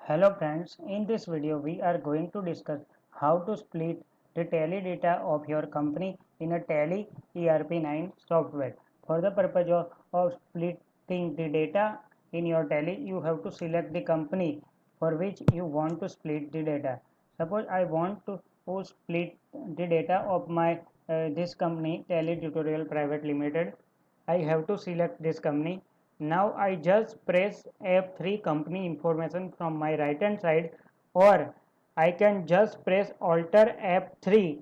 Hello friends, in this video we are going to discuss how to split the Tally data of your company in a Tally ERP9 software. For the purpose of splitting the data in your Tally, you have to select the company for which you want to split the data. Suppose I want to split the data of my this company Tally Tutorial Private Limited. I have to select this company. Now I just press F3 company information from my right hand side, or I can just press Alt F3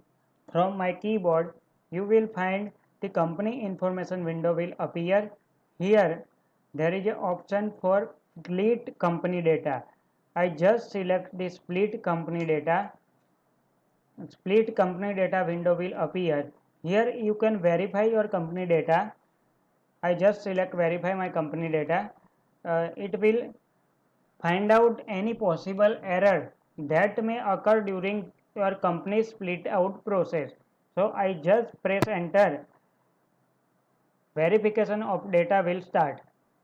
from my keyboard. You will find the company information window will appear. Here there is an option for split company data. I just select the split company data. Split company data window will appear. Here you can verify your company data. I just select verify my company data. It will find out any possible error that may occur during your company split out process. So I just press enter. Verification of data will start.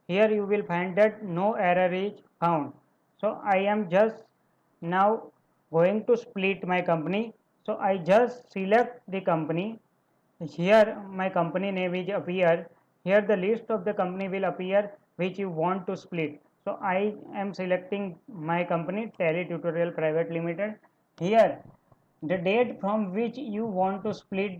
Here you will find that no error is found. So I am just now going to split my company. So I just select the company. Here my company name is appear. Here the list of the company will appear which you want to split. So I am selecting my company Tally Tutorial Private Limited. Here the date from which you want to split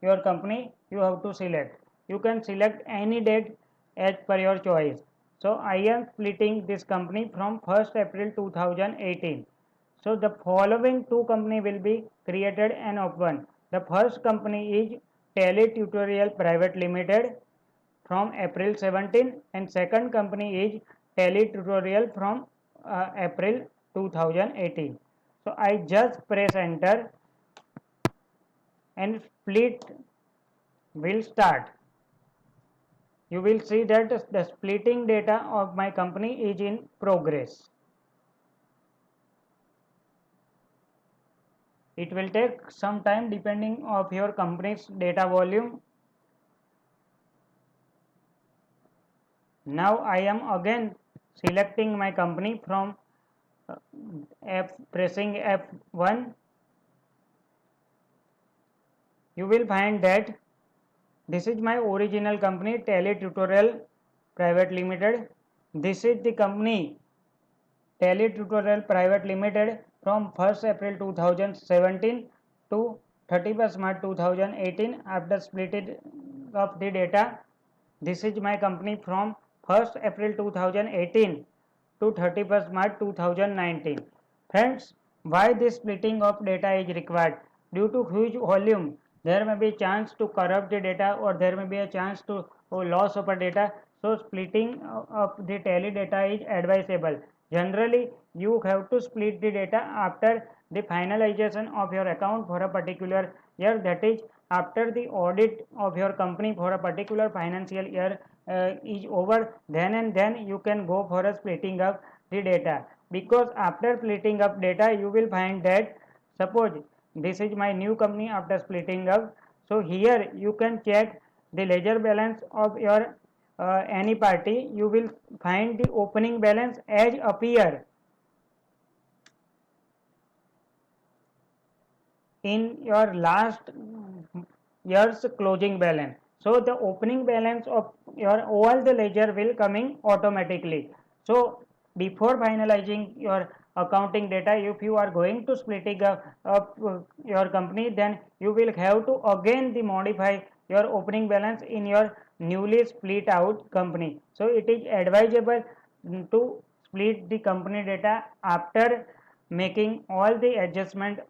your company you have to select. You can select any date as per your choice. So I am splitting this company from 1st April 2018. So the following two company will be created and open. The first company is Tally Tutorial Private Limited from April 17, and second company is Tally Tutorial from April 2018. So I just press enter and split will start. You will see that the splitting data of my company is in progress. It will take some time depending of your company's data volume. Now I am again selecting my company from pressing F1. You will find that this is my original company Tally Tutorial Private Limited. This is the company Tally Tutorial Private Limited from 1st April 2017 to 31st March 2018 after splitting of the data. This is my company from 1st April 2018 to 31st March 2019. Friends, why this splitting of data is required? Due to huge volume, there may be a chance to corrupt the data, or there may be a chance to loss of a data. So splitting of the Tally data is advisable. Generally, you have to split the data after the finalization of your account for a particular year, that is after the audit of your company for a particular financial year is over, then and then you can go for a splitting of the data. Because after splitting up data you will find that, suppose this is my new company after splitting up, so here you can check the ledger balance of your any party. You will find the opening balance as appear in your last year's closing balance. So the opening balance of your all the ledger will coming automatically. So before finalizing your accounting data, if you are going to splitting up your company, then you will have to again the modify your opening balance in your newly split out company. So it is advisable to split the company data after making all the adjustment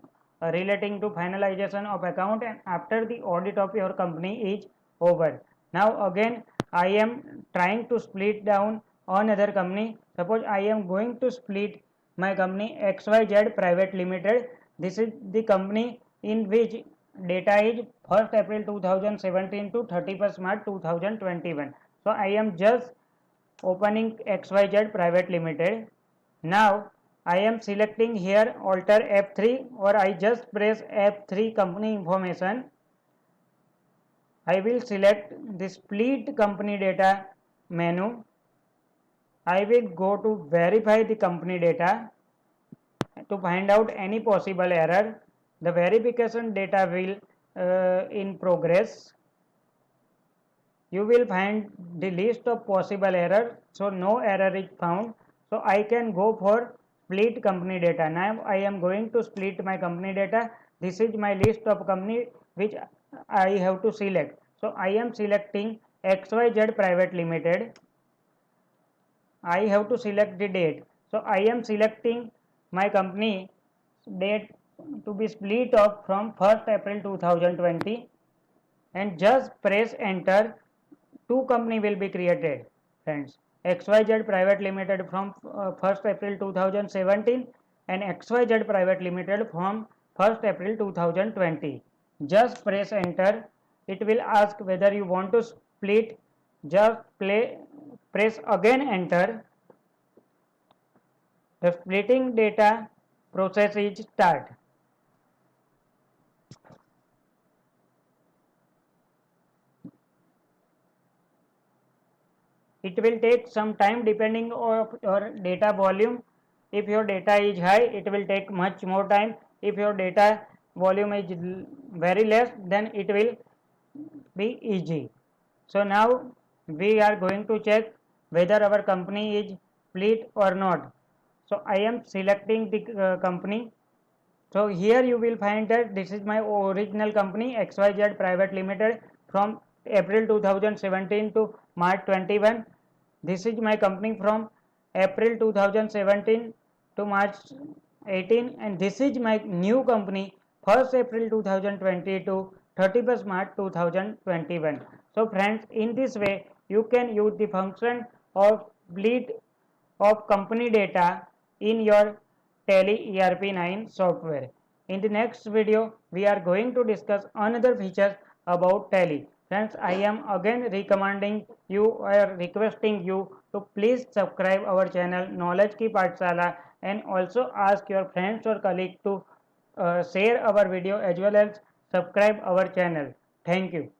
relating to finalization of account and after the audit of your company is over. Now again I am trying to split down another company. Suppose I am going to split my company XYZ Private Limited. This is the company in which data is 1st April 2017 to 31st March 2021. So I am just opening XYZ Private Limited. Now I am selecting here alter F3, or I just press F3 company information. I will select the split company data menu. I will go to verify the company data. to find out any possible error. The verification data will in progress. You will find the list of possible errors, so no error is found. So I can go for split company data. Now I am going to split my company data. This is my list of company which I have to select. So I am selecting XYZ Private Limited. I have to select the date. So I am selecting my company date to be split off from 1st April 2020 and just press enter. Two company will be created, friends. XYZ Private Limited from 1st April 2017 and XYZ Private Limited from 1st April 2020. Just press enter. It will ask whether you want to split. Just press again enter. The splitting data process is start. It will take some time depending on your data volume. If your data is high, it will take much more time. If your data volume is very less, then it will be easy. So now we are going to check whether our company is split or not. So I am selecting the company. So here you will find that this is my original company XYZ Private Limited from April 2017 to March 21. This is my company from April 2017 to March 18, and this is my new company 1st April 2020 to 31st March 2021. So friends, in this way you can use the function of split of company data in your Tally ERP9 software. In the next video, we are going to discuss another features about Tally. Friends, I am again recommending you or requesting you to please subscribe our channel Knowledge Ki Pathshala and also ask your friends or colleagues to share our video as well as subscribe our channel. Thank you.